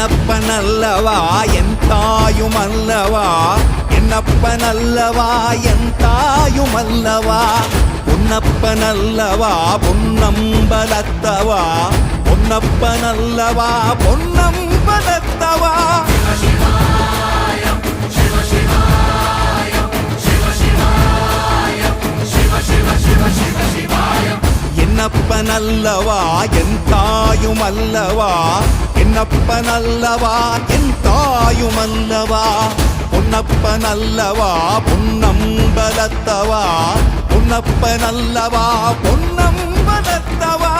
என்னப்பனல்லவா என் தாயுமல்லவா, என்னப்பனல்லவா என் தாயுமல்லவா, பொன்னப்பனல்லவா பொன்னம்பலத்தவா, பொன்னப்பனல்லவா பொன்னம்பலத்தவா. என்னப்பனல்லவா என் தாயுமல்லவா, என்னப்பனல்லவா என் தாயுமல்லவா, பொன்னப்பனல்லவா பொன்னம்பலத்தவா, பொன்னப்பனல்லவா பொன்னம்பலத்தவா.